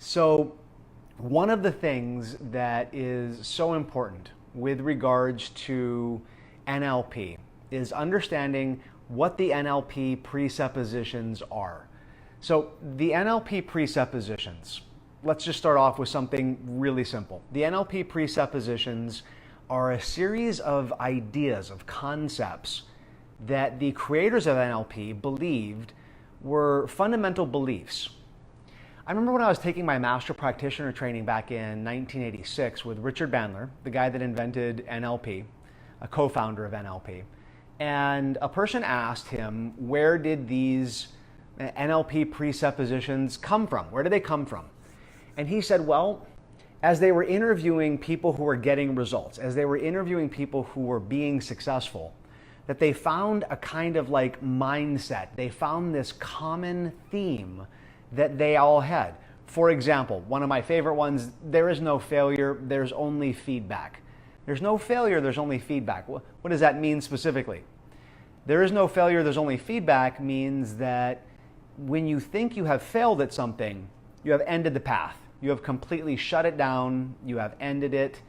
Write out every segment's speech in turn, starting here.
So one of the things that is so important with regards to NLP is understanding what the NLP presuppositions are. So the NLP presuppositions, let's just start off with something really simple. The NLP presuppositions are a series of ideas, of concepts that the creators of NLP believed were fundamental beliefs. I remember when I was taking my master practitioner training back in 1986 with Richard Bandler, the guy that invented NLP, a co-founder of NLP, and a person asked him, where did these NLP presuppositions come from? Where did they come from? And he said, well, as they were interviewing people who were getting results, as they were interviewing people who were being successful, that they found a kind of like mindset. They found this common theme that they all had. For example, one of my favorite ones, there is no failure, there's only feedback. There's no failure, there's only feedback. What does that mean specifically? There is no failure, there's only feedback means that when you think you have failed at something, you have ended the path. You have completely shut it down, you have ended it,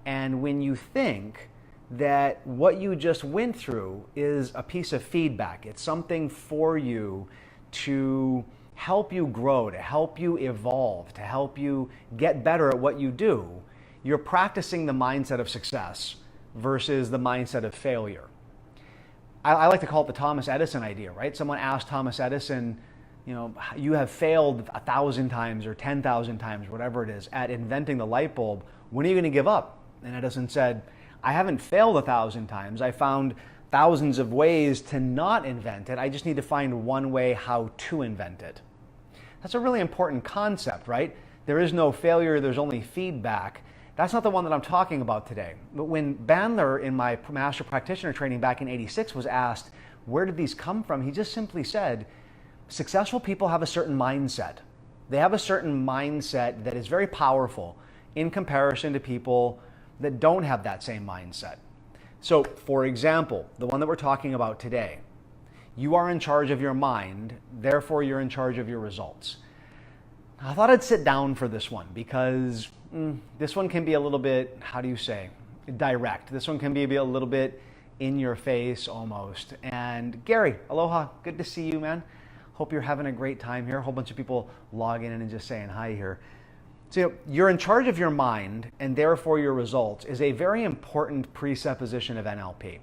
and when you think that what you just went through is a piece of feedback, it's something for you to help you grow, to help you evolve, to help you get better at what you do, you're practicing the mindset of success versus the mindset of failure. I like to call it the Thomas Edison idea, right? Someone asked Thomas Edison, you have failed 1,000 times or 10,000 times, whatever it is, at inventing the light bulb. When are you going to give up? And Edison said, I haven't failed 1,000 times. I found thousands of ways to not invent it. I just need to find one way how to invent it. That's a really important concept, right? There is no failure, there's only feedback. That's not the one that I'm talking about today. But when Bandler in my master practitioner training back in '86 was asked, where did these come from? He just simply said, successful people have a certain mindset. They have a certain mindset that is very powerful in comparison to people that don't have that same mindset. So, for example, the one that we're talking about today, you are in charge of your mind, therefore you're in charge of your results. I thought I'd sit down for this one because this one can be a little bit, direct. This one can be a little bit in your face almost. And Gary, aloha, good to see you, man. Hope you're having a great time here. A whole bunch of people logging in and just saying hi here. So you're in charge of your mind and therefore your results is a very important presupposition of NLP.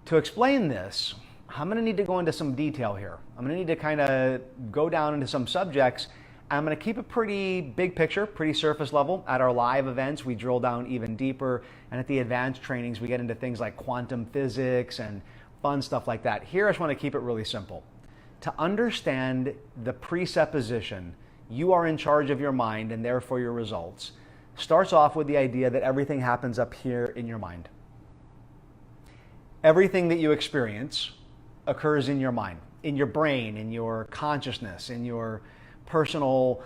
To explain this, I'm going to need to go into some detail here. I'm going to need to kind of go down into some subjects. I'm going to keep it pretty big picture, pretty surface level. At our live events, we drill down even deeper. And at the advanced trainings, we get into things like quantum physics and fun stuff like that. Here, I just want to keep it really simple. To understand the presupposition, you are in charge of your mind and therefore your results, starts off with the idea that everything happens up here in your mind. Everything that you experience occurs in your mind, in your brain, in your consciousness, in your personal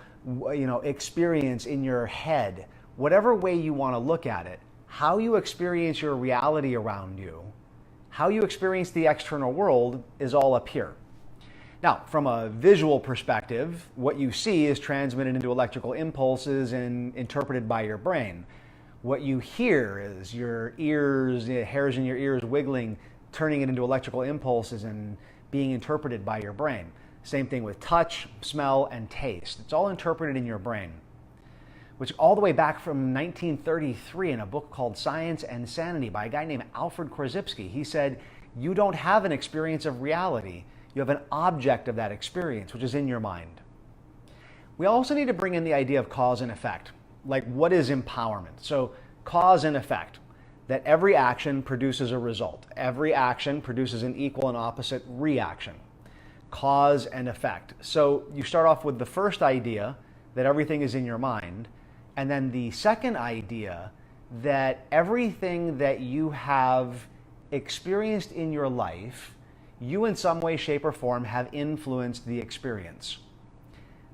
experience, in your head. Whatever way you want to look at it, how you experience your reality around you, how you experience the external world is all up here. Now, from a visual perspective, what you see is transmitted into electrical impulses and interpreted by your brain. What you hear is your ears, the hairs in your ears wiggling, turning it into electrical impulses and being interpreted by your brain. Same thing with touch, smell, and taste. It's all interpreted in your brain, which all the way back from 1933 in a book called Science and Sanity by a guy named Alfred Korzybski. He said, you don't have an experience of reality. You have an object of that experience, which is in your mind. We also need to bring in the idea of cause and effect. Like, what is empowerment? So, cause and effect. That every action produces a result. Every action produces an equal and opposite reaction. Cause and effect. So, you start off with the first idea that everything is in your mind, and then the second idea that everything that you have experienced in your life, you in some way, shape, or form have influenced the experience.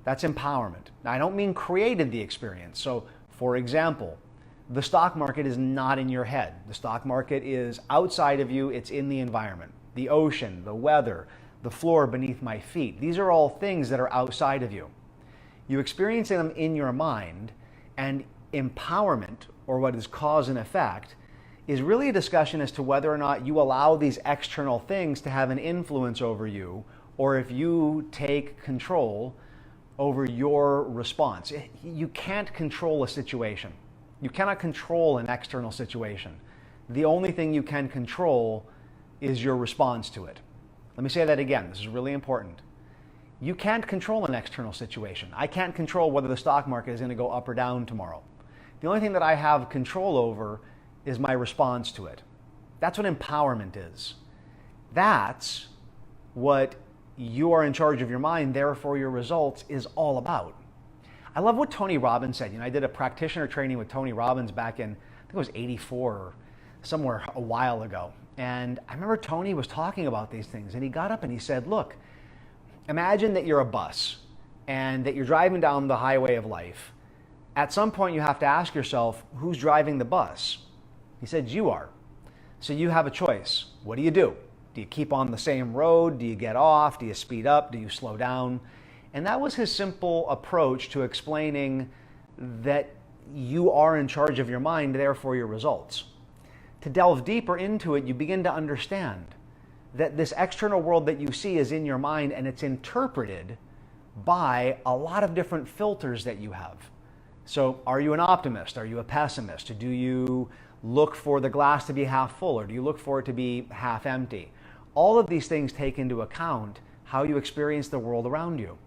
That's empowerment. Now, I don't mean created the experience. So, for example, the stock market is not in your head. The stock market is outside of you. It's in the environment. The ocean, the weather, the floor beneath my feet. These are all things that are outside of you. You experiencing them in your mind, and empowerment, or what is cause and effect, is really a discussion as to whether or not you allow these external things to have an influence over you, or if you take control over your response. You can't control a situation. You cannot control an external situation. The only thing you can control is your response to it. Let me say that again. This is really important. You can't control an external situation. I can't control whether the stock market is going to go up or down tomorrow. The only thing that I have control over is my response to it. That's what empowerment is. That's what you are in charge of your mind, therefore your results is all about. I love what Tony Robbins said. I did a practitioner training with Tony Robbins back in, I think it was 84 or somewhere a while ago. And I remember Tony was talking about these things, and he got up and he said, look, imagine that you're a bus and that you're driving down the highway of life. At some point you have to ask yourself, who's driving the bus? He said, you are. So you have a choice. What do? Do you keep on the same road? Do you get off? Do you speed up? Do you slow down? And that was his simple approach to explaining that you are in charge of your mind, therefore your results. To delve deeper into it, you begin to understand that this external world that you see is in your mind, and it's interpreted by a lot of different filters that you have. So are you an optimist? Are you a pessimist? Do you look for the glass to be half full, or do you look for it to be half empty? All of these things take into account how you experience the world around you.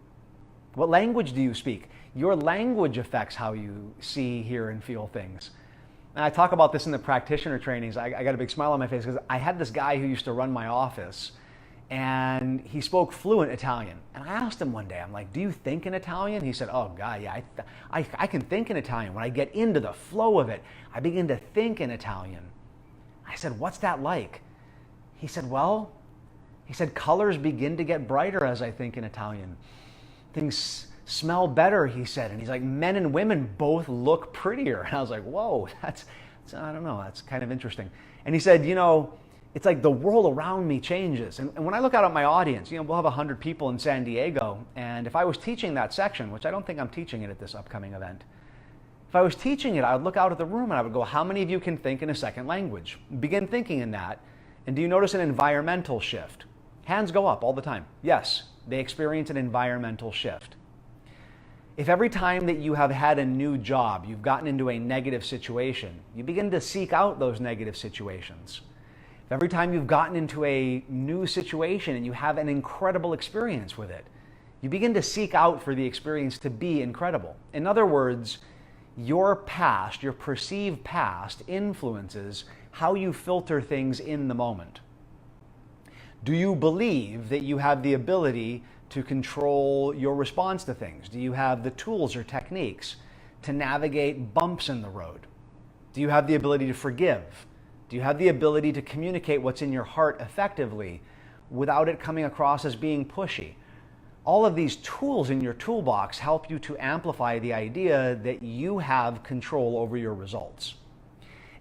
What language do you speak? Your language affects how you see, hear, and feel things. And I talk about this in the practitioner trainings. I got a big smile on my face because I had this guy who used to run my office, and he spoke fluent Italian. And I asked him one day, I'm like, do you think in Italian? He said, oh God, yeah, I can think in Italian. When I get into the flow of it, I begin to think in Italian. I said, what's that like? He said, colors begin to get brighter as I think in Italian. Things smell better, he said. And he's like, men and women both look prettier. And I was like, whoa, that's I don't know, that's kind of interesting. And he said, it's like the world around me changes. And when I look out at my audience, we'll have 100 people in San Diego. And if I was teaching that section, which I don't think I'm teaching it at this upcoming event, if I was teaching it, I would look out at the room and I would go, how many of you can think in a second language? Begin thinking in that. And do you notice an environmental shift? Hands go up all the time. Yes, they experience an environmental shift. If every time that you have had a new job, you've gotten into a negative situation, you begin to seek out those negative situations. If every time you've gotten into a new situation and you have an incredible experience with it, you begin to seek out for the experience to be incredible. In other words, your past, your perceived past, influences how you filter things in the moment. Do you believe that you have the ability to control your response to things? Do you have the tools or techniques to navigate bumps in the road? Do you have the ability to forgive? Do you have the ability to communicate what's in your heart effectively without it coming across as being pushy? All of these tools in your toolbox help you to amplify the idea that you have control over your results.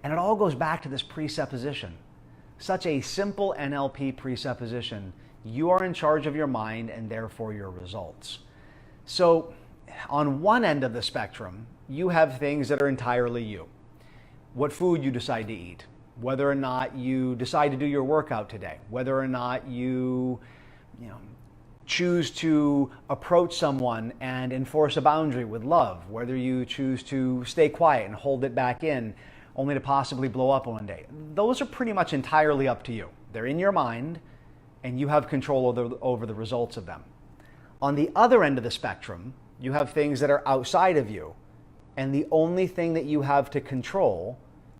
And it all goes back to this presupposition. Such a simple NLP presupposition. You are in charge of your mind and therefore your results. So on one end of the spectrum, you have things that are entirely you. What food you decide to eat, whether or not you decide to do your workout today, whether or not you choose to approach someone and enforce a boundary with love, whether you choose to stay quiet and hold it back in only to possibly blow up one day. Those are pretty much entirely up to you. They're in your mind, and you have control over the results of them. On the other end of the spectrum, you have things that are outside of you, and the only thing that you have to control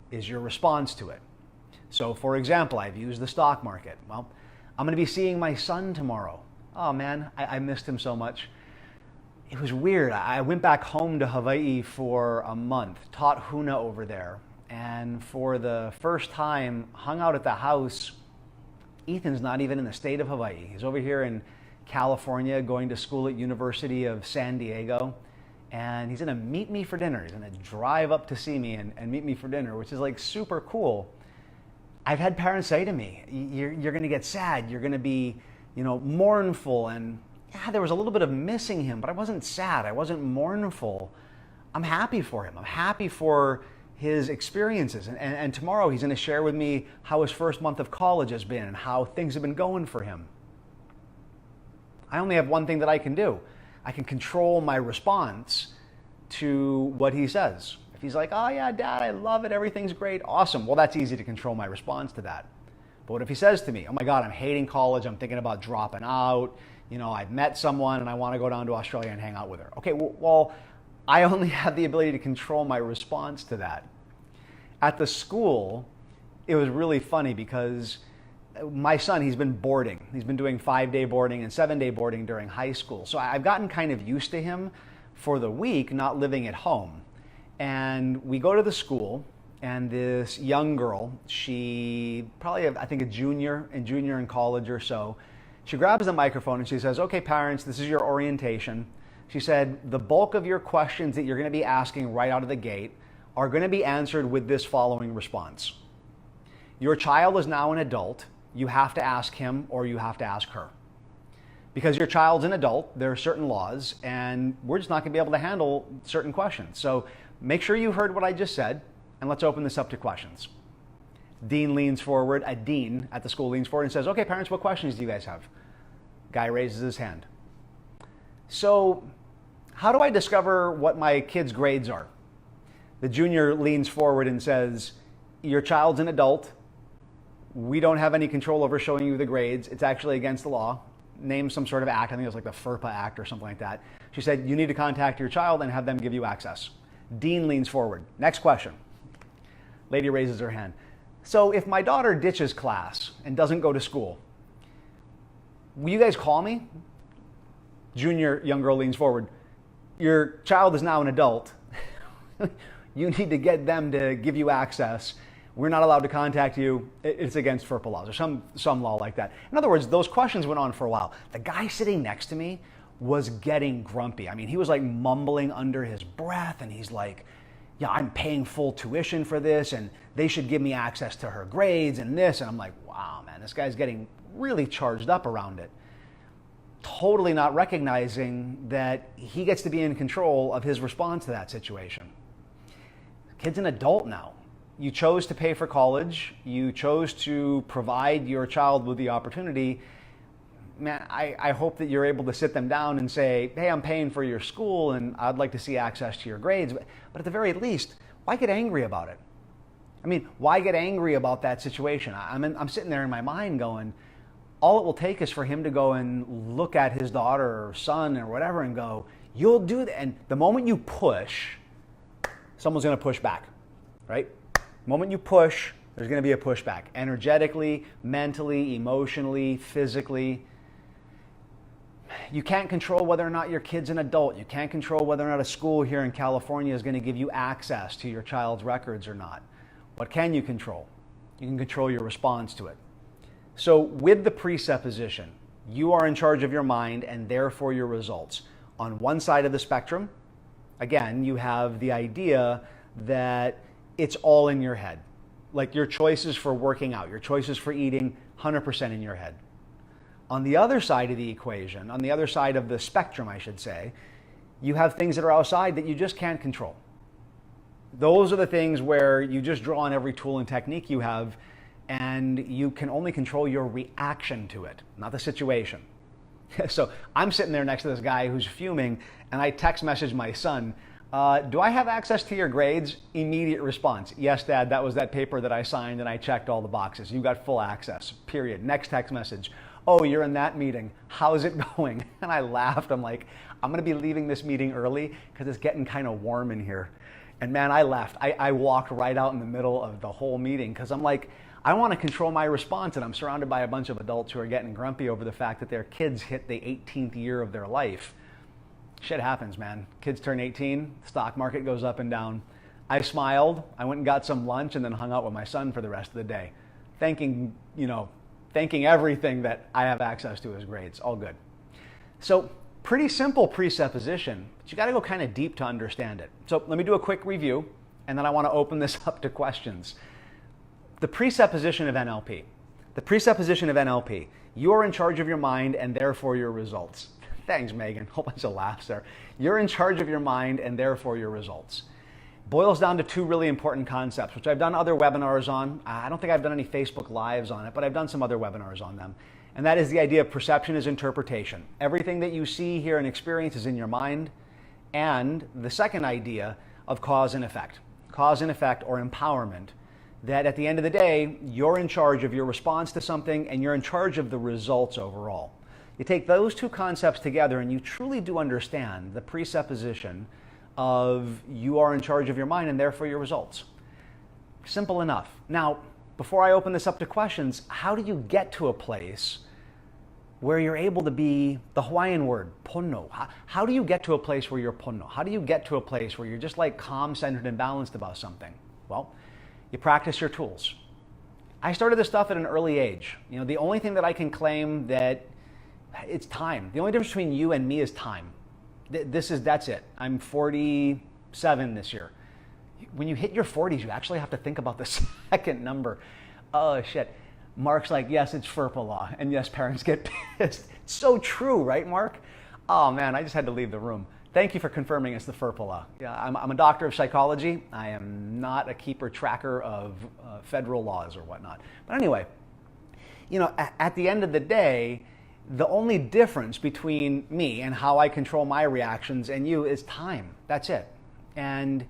is your response to it. So for example, I've used the stock market. Well, I'm going to be seeing my son tomorrow. Oh man, I missed him so much. It was weird. I went back home to Hawaii for a month, taught Huna over there, and for the first time hung out at the house. Ethan's not even in the state of Hawaii. He's over here in California going to school at University of San Diego, and he's gonna meet me for dinner. He's gonna drive up to see me and meet me for dinner, which is like super cool. I've had parents say to me, you're gonna get sad, you're gonna be mournful, and yeah, there was a little bit of missing him, but I wasn't sad. I wasn't mournful. I'm happy for him. I'm happy for his experiences. And tomorrow he's going to share with me how his first month of college has been and how things have been going for him. I only have one thing that I can do. I can control my response to what he says. If he's like, oh yeah, Dad, I love it, everything's great, awesome. Well, that's easy to control my response to that. But what if he says to me, oh my God, I'm hating college, I'm thinking about dropping out, I've met someone and I want to go down to Australia and hang out with her. Okay, well, I only have the ability to control my response to that. At the school, it was really funny because my son, he's been boarding. He's been doing 5-day boarding and 7-day boarding during high school. So I've gotten kind of used to him for the week not living at home. And we go to the school, and this young girl, she probably, I think, a junior in college or so, she grabs the microphone and she says, okay, parents, this is your orientation. She said, the bulk of your questions that you're going to be asking right out of the gate are going to be answered with this following response. Your child is now an adult. You have to ask him or you have to ask her. Because your child's an adult, there are certain laws, and we're just not going to be able to handle certain questions. So make sure you heard what I just said, and let's open this up to questions. Dean leans forward, a dean at the school leans forward and says, okay, parents, what questions do you guys have? Guy raises his hand. So how do I discover what my kid's grades are? The junior leans forward and says, your child's an adult. We don't have any control over showing you the grades. It's actually against the law. Name some sort of act. I think it was like the FERPA Act or something like that. She said, you need to contact your child and have them give you access. Dean leans forward. Next question. Lady raises her hand. So if my daughter ditches class and doesn't go to school, will you guys call me? Junior young girl leans forward. Your child is now an adult. You need to get them to give you access. We're not allowed to contact you. It's against FERPA laws or some law like that. In other words, those questions went on for a while. The guy sitting next to me was getting grumpy. I mean, he was like mumbling under his breath, and he's like, yeah, I'm paying full tuition for this, and they should give me access to her grades and this. And I'm like, wow, man, this guy's getting really charged up around it. Totally not recognizing that he gets to be in control of his response to that situation. The kid's an adult now. You chose to pay for college. You chose to provide your child with the opportunity. Man, I hope that you're able to sit them down and say, hey, I'm paying for your school and I'd like to see access to your grades. But at the very least, why get angry about it? I mean, why get angry about that situation? I'm sitting there in my mind going, all it will take is for him to go and look at his daughter or son or whatever and go, you'll do that. And the moment you push, someone's going to push back, right? The moment you push, there's going to be a pushback. Energetically, mentally, emotionally, physically. You can't control whether or not your kid's an adult. You can't control whether or not a school here in California is going to give you access to your child's records or not. What can you control? You can control your response to it. So with the presupposition, you are in charge of your mind and therefore your results. On one side of the spectrum, again, you have the idea that it's all in your head. Like your choices for working out, your choices for eating, 100% in your head. On the other side of the equation, on the other side of the spectrum, I should say, you have things that are outside that you just can't control. Those are the things where you just draw on every tool and technique you have, and you can only control your reaction to it, not the situation. So I'm sitting there next to this guy who's fuming, and I text message my son, do I have access to your grades? Immediate response. Yes, Dad, that was that paper that I signed and I checked all the boxes. You got full access, period. Next text message. Oh, you're in that meeting. How's it going? And I laughed. I'm like, I'm going to be leaving this meeting early because it's getting kind of warm in here. And man, I left. I walked right out in the middle of the whole meeting because I'm like, I want to control my response, and I'm surrounded by a bunch of adults who are getting grumpy over the fact that their kids hit the 18th year of their life. Shit happens, man. Kids turn 18, stock market goes up and down. I smiled, I went and got some lunch and then hung out with my son for the rest of the day, thanking everything that I have access to his grades. All good. So pretty simple presupposition, but you got to go kind of deep to understand it. So let me do a quick review, and then I want to open this up to questions. The presupposition of NLP. The presupposition of NLP. You are in charge of your mind and therefore your results. Thanks, Megan. Whole bunch of laughs there. You're in charge of your mind and therefore your results. Boils down to two really important concepts, which I've done other webinars on. I don't think I've done any Facebook Lives on it, but I've done some other webinars on them. And that is the idea of perception is interpretation. Everything that you see, hear, and experience is in your mind. And the second idea of cause and effect. Cause and effect, or empowerment. That at the end of the day, you're in charge of your response to something and you're in charge of the results overall. You take those two concepts together and you truly do understand the presupposition of you are in charge of your mind and therefore your results. Simple enough. Now, before I open this up to questions, how do you get to a place where you're able to be the Hawaiian word, pono? How do you get to a place where you're pono? How do you get to a place where you're just like calm, centered, and balanced about something? Well, you practice your tools. I started this stuff at an early age. You know, the only thing that I can claim that it's time. The only difference between you and me is time. That's it. I'm 47 this year. When you hit your 40s, you actually have to think about the second number. Oh, shit. Mark's like, yes, it's FERPA law. And yes, parents get pissed. It's so true, right, Mark? Oh, man, I just had to leave the room. Thank you for confirming it's the FERPA law. Yeah, I'm a doctor of psychology. I am not a keeper tracker of federal laws or whatnot. But anyway, you know, at the end of the day, the only difference between me and how I control my reactions and you is time. That's it. And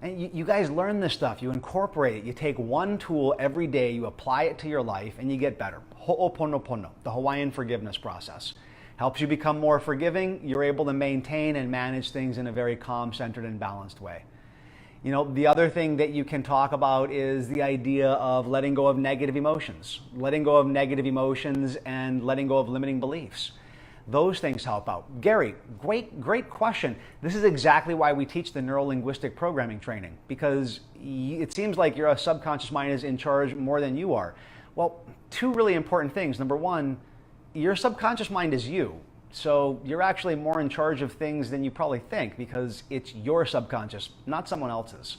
you guys learn this stuff. You incorporate it. You take one tool every day, you apply it to your life, and you get better. Ho'oponopono, the Hawaiian forgiveness process. Helps you become more forgiving. You're able to maintain and manage things in a very calm, centered, and balanced way. You know, the other thing that you can talk about is the idea of letting go of negative emotions. Letting go of negative emotions and letting go of limiting beliefs. Those things help out. Gary, great question. This is exactly why we teach the neuro-linguistic programming training, because it seems like your subconscious mind is in charge more than you are. Well, two really important things. Number one, your subconscious mind is you. So you're actually more in charge of things than you probably think because it's your subconscious, not someone else's.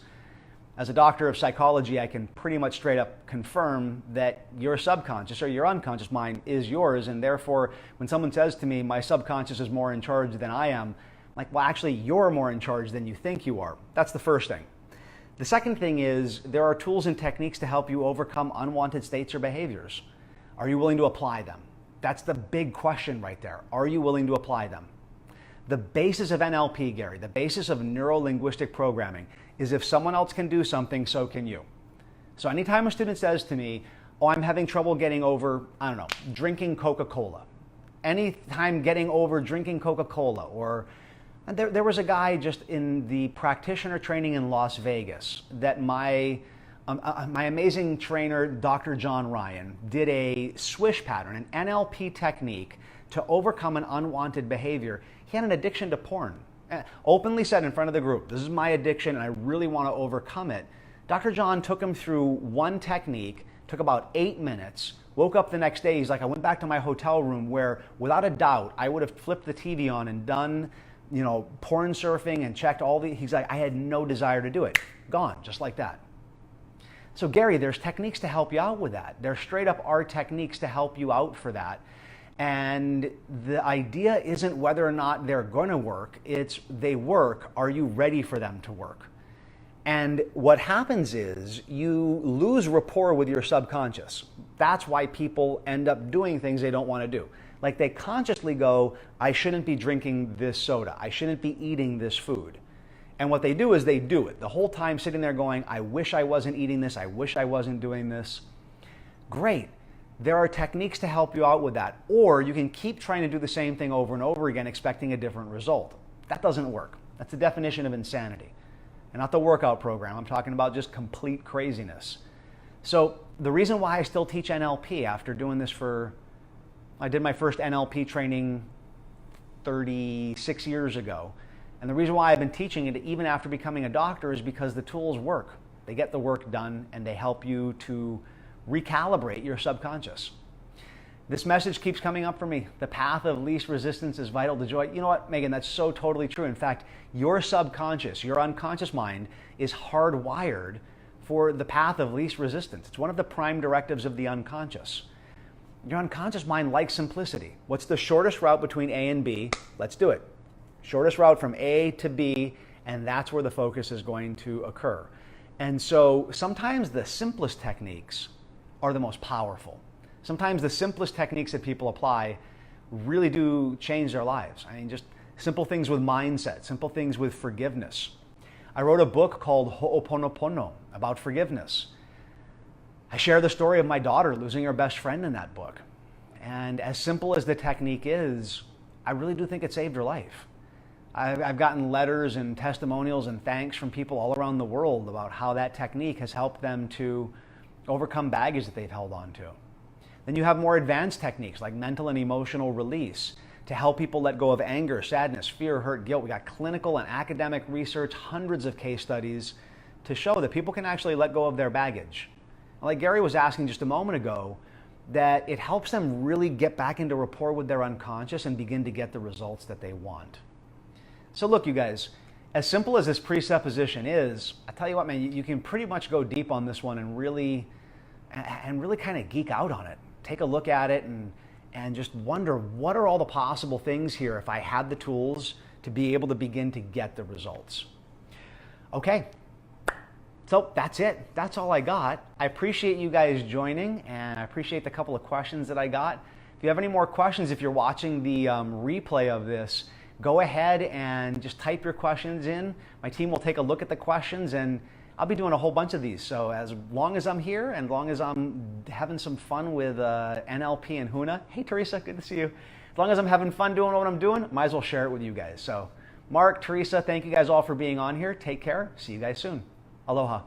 As a doctor of psychology, I can pretty much straight up confirm that your subconscious or your unconscious mind is yours, and therefore when someone says to me, my subconscious is more in charge than I am, I'm like, well, actually you're more in charge than you think you are. That's the first thing. The second thing is there are tools and techniques to help you overcome unwanted states or behaviors. Are you willing to apply them? That's the big question right there. Are you willing to apply them? The basis of NLP, Gary, the basis of neuro-linguistic programming is if someone else can do something, so can you. So anytime a student says to me, oh, I'm having trouble getting over, I don't know, drinking Coca-Cola. Anytime getting over drinking Coca-Cola, or there was a guy just in the practitioner training in Las Vegas that my amazing trainer, Dr. John Ryan, did a swish pattern, an NLP technique to overcome an unwanted behavior. He had an addiction to porn. Openly said in front of the group, this is my addiction and I really want to overcome it. Dr. John took him through one technique, took about 8 minutes, woke up the next day, he's like, I went back to my hotel room where without a doubt, I would have flipped the TV on and done, you know, porn surfing and checked he's like, I had no desire to do it. Gone, just like that. So Gary, there's techniques to help you out with that. There straight up are techniques to help you out for that. And the idea isn't whether or not they're going to work, it's they work, are you ready for them to work? And what happens is you lose rapport with your subconscious. That's why people end up doing things they don't want to do. Like they consciously go, I shouldn't be drinking this soda, I shouldn't be eating this food. And what they do is they do it. The whole time sitting there going, I wish I wasn't eating this, I wish I wasn't doing this. Great. There are techniques to help you out with that. Or you can keep trying to do the same thing over and over again expecting a different result. That doesn't work. That's the definition of insanity. And not the workout program. I'm talking about just complete craziness. So the reason why I still teach NLP after doing this I did my first NLP training 36 years ago. And the reason why I've been teaching it even after becoming a doctor is because the tools work. They get the work done and they help you to recalibrate your subconscious. This message keeps coming up for me. The path of least resistance is vital to joy. You know what, Megan, that's so totally true. In fact, your subconscious, your unconscious mind is hardwired for the path of least resistance. It's one of the prime directives of the unconscious. Your unconscious mind likes simplicity. What's the shortest route between A and B? Let's do it. Shortest route from A to B, and that's where the focus is going to occur. And so sometimes the simplest techniques are the most powerful. Sometimes the simplest techniques that people apply really do change their lives. I mean, just simple things with mindset, simple things with forgiveness. I wrote a book called Ho'oponopono about forgiveness. I share the story of my daughter losing her best friend in that book. And as simple as the technique is, I really do think it saved her life. I've gotten letters and testimonials and thanks from people all around the world about how that technique has helped them to overcome baggage that they've held on to. Then you have more advanced techniques like mental and emotional release to help people let go of anger, sadness, fear, hurt, guilt. We got clinical and academic research, hundreds of case studies to show that people can actually let go of their baggage. Like Gary was asking just a moment ago, that it helps them really get back into rapport with their unconscious and begin to get the results that they want. So look, you guys, as simple as this presupposition is, I tell you what, man, you can pretty much go deep on this one and really kind of geek out on it. Take a look at it and just wonder, what are all the possible things here if I had the tools to be able to begin to get the results? Okay. So that's it. That's all I got. I appreciate you guys joining, and I appreciate the couple of questions that I got. If you have any more questions, if you're watching the replay of this, go ahead and just type your questions in. My team will take a look at the questions, and I'll be doing a whole bunch of these. So as long as I'm here and as long as I'm having some fun with NLP and HUNA, hey Teresa, good to see you. As long as I'm having fun doing what I'm doing, might as well share it with you guys. So Mark, Teresa, thank you guys all for being on here. Take care. See you guys soon. Aloha.